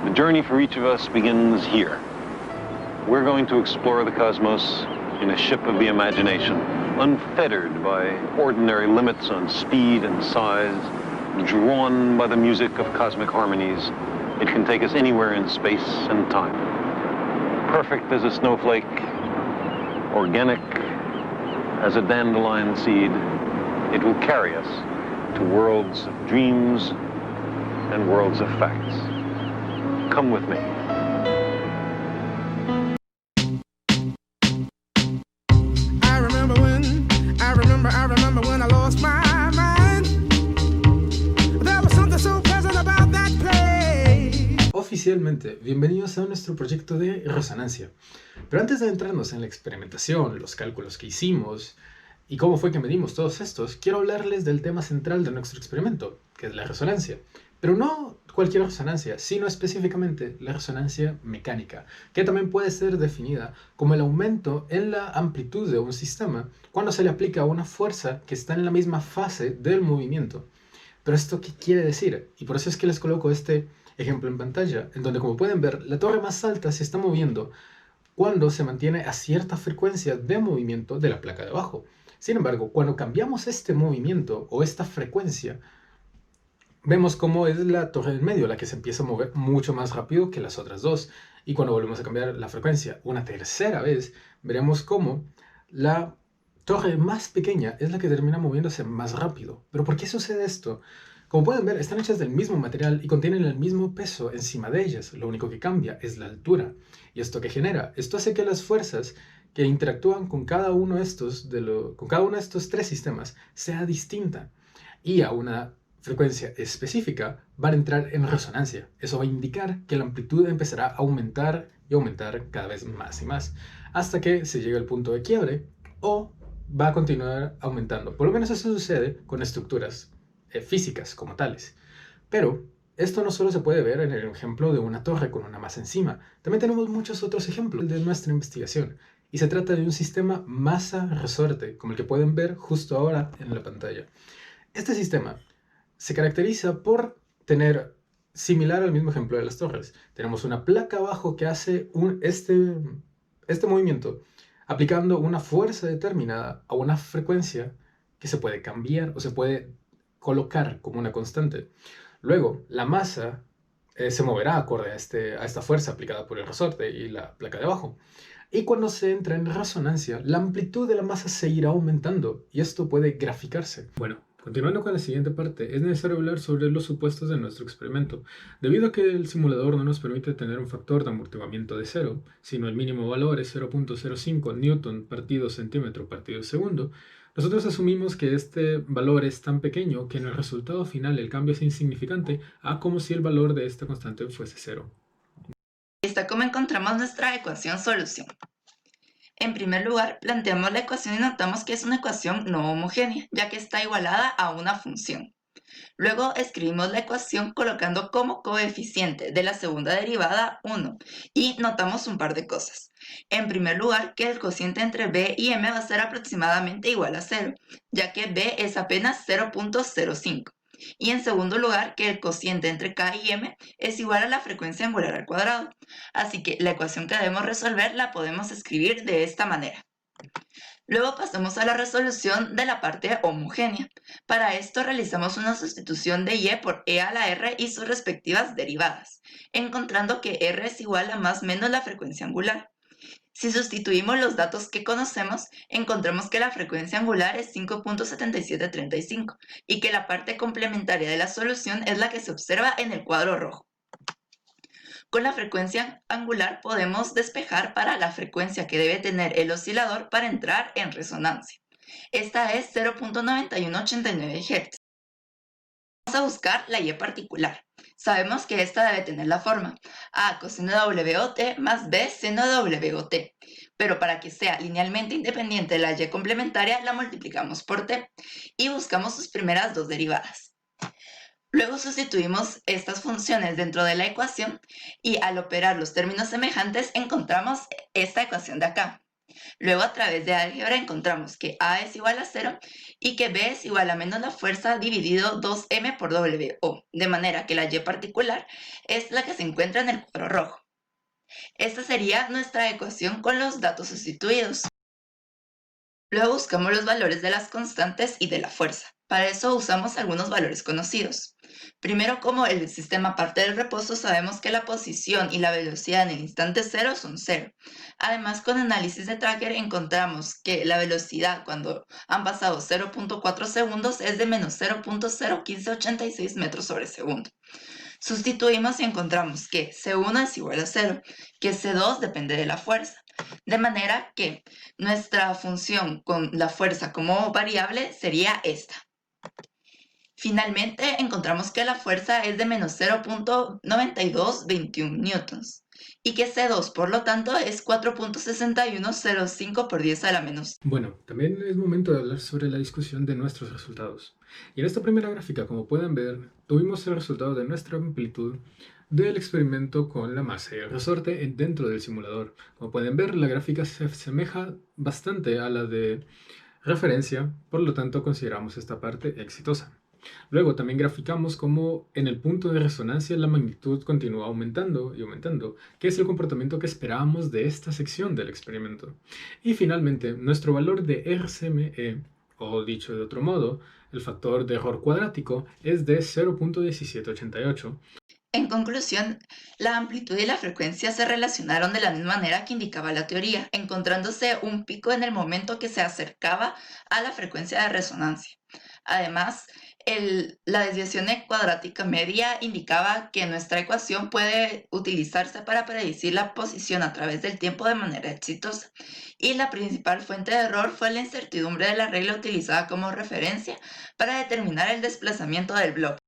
The journey for each of us begins here. We're going to explore the cosmos in a ship of the imagination, unfettered by ordinary limits on speed and size, drawn by the music of cosmic harmonies. It can take us anywhere in space and time. Perfect as a snowflake, organic as a dandelion seed, it will carry us to worlds of dreams and worlds of facts. Come with me. I remember when I lost my mind. There was something so pleasant about that place. Oficialmente, bienvenidos a nuestro proyecto de resonancia. Pero antes de entrarnos en la experimentación, los cálculos que hicimos y cómo fue que medimos todos estos, quiero hablarles del tema central de nuestro experimento, que es la resonancia. Pero no cualquier resonancia, sino específicamente la resonancia mecánica, que también puede ser definida como el aumento en la amplitud de un sistema cuando se le aplica una fuerza que está en la misma fase del movimiento. Pero ¿esto qué quiere decir? Y por eso es que les coloco este ejemplo en pantalla, en donde, como pueden ver, la torre más alta se está moviendo cuando se mantiene a cierta frecuencia de movimiento de la placa de abajo. Sin embargo, cuando cambiamos este movimiento o esta frecuencia, vemos cómo es la torre del medio la que se empieza a mover mucho más rápido que las otras dos. Y cuando volvemos a cambiar la frecuencia una tercera vez, veremos cómo la torre más pequeña es la que termina moviéndose más rápido. ¿Pero por qué sucede esto? Como pueden ver, están hechas del mismo material y contienen el mismo peso encima de ellas. Lo único que cambia es la altura. ¿Y esto qué genera? Esto hace que las fuerzas que interactúan con cada uno de estos, tres sistemas sea distinta. Y a una frecuencia específica van a entrar en resonancia. Eso va a indicar que la amplitud empezará a aumentar y aumentar cada vez más y más, hasta que se llegue al punto de quiebre o va a continuar aumentando. Por lo menos eso sucede con estructuras físicas como tales. Pero esto no solo se puede ver en el ejemplo de una torre con una masa encima. También tenemos muchos otros ejemplos de nuestra investigación. Y se trata de un sistema masa-resorte, como el que pueden ver justo ahora en la pantalla. Este sistema se caracteriza por tener, similar al mismo ejemplo de las torres, tenemos una placa abajo que hace este movimiento aplicando una fuerza determinada a una frecuencia que se puede cambiar o se puede colocar como una constante. Luego, la masa se moverá acorde a esta fuerza aplicada por el resorte y la placa de abajo. Y cuando se entra en resonancia, la amplitud de la masa se irá aumentando y esto puede graficarse. Bueno, continuando con la siguiente parte, es necesario hablar sobre los supuestos de nuestro experimento. Debido a que el simulador no nos permite tener un factor de amortiguamiento de 0, sino el mínimo valor es 0.05 newton partido centímetro partido segundo, nosotros asumimos que este valor es tan pequeño que en el resultado final el cambio es insignificante a como si el valor de esta constante fuese 0. Está como encontramos nuestra ecuación solución. En primer lugar, planteamos la ecuación y notamos que es una ecuación no homogénea, ya que está igualada a una función. Luego escribimos la ecuación colocando como coeficiente de la segunda derivada 1 y notamos un par de cosas. En primer lugar, que el cociente entre b y m va a ser aproximadamente igual a 0, ya que b es apenas 0.05. Y en segundo lugar, que el cociente entre k y m es igual a la frecuencia angular al cuadrado. Así que la ecuación que debemos resolver la podemos escribir de esta manera. Luego pasamos a la resolución de la parte homogénea. Para esto realizamos una sustitución de y por e a la r y sus respectivas derivadas, encontrando que r es igual a más menos la frecuencia angular. Si sustituimos los datos que conocemos, encontramos que la frecuencia angular es 5.7735 y que la parte complementaria de la solución es la que se observa en el cuadro rojo. Con la frecuencia angular podemos despejar para la frecuencia que debe tener el oscilador para entrar en resonancia. Esta es 0.9189 Hz. Vamos a buscar la y particular. Sabemos que esta debe tener la forma a coseno de WT más b seno de WT. Pero para que sea linealmente independiente de la y complementaria, la multiplicamos por t y buscamos sus primeras dos derivadas. Luego sustituimos estas funciones dentro de la ecuación y al operar los términos semejantes encontramos esta ecuación de acá. Luego, a través de álgebra encontramos que A es igual a 0 y que B es igual a menos la fuerza dividido 2m por WO, de manera que la Y particular es la que se encuentra en el cuadro rojo. Esta sería nuestra ecuación con los datos sustituidos. Luego buscamos los valores de las constantes y de la fuerza. Para eso usamos algunos valores conocidos. Primero, como el sistema parte del reposo, sabemos que la posición y la velocidad en el instante cero son 0. Además, con análisis de tracker encontramos que la velocidad cuando han pasado 0.4 segundos es de menos 0.01586 metros sobre segundo. Sustituimos y encontramos que C1 es igual a 0, que C2 depende de la fuerza. De manera que nuestra función con la fuerza como variable sería esta. Finalmente, encontramos que la fuerza es de menos 0.9221 newtons y que C2, por lo tanto, es 4.6105 por 10 a la menos. Bueno, también es momento de hablar sobre la discusión de nuestros resultados. Y en esta primera gráfica, como pueden ver, tuvimos el resultado de nuestra amplitud del experimento con la masa y el resorte dentro del simulador. Como pueden ver, la gráfica se asemeja bastante a la de referencia, por lo tanto consideramos esta parte exitosa. Luego también graficamos cómo en el punto de resonancia la magnitud continúa aumentando y aumentando, que es el comportamiento que esperábamos de esta sección del experimento. Y finalmente, nuestro valor de RCME, o dicho de otro modo, el factor de error cuadrático, es de 0.1788. En conclusión, la amplitud y la frecuencia se relacionaron de la misma manera que indicaba la teoría, encontrándose un pico en el momento que se acercaba a la frecuencia de resonancia. Además, la desviación cuadrática media indicaba que nuestra ecuación puede utilizarse para predecir la posición a través del tiempo de manera exitosa. Y la principal fuente de error fue la incertidumbre de la regla utilizada como referencia para determinar el desplazamiento del bloque.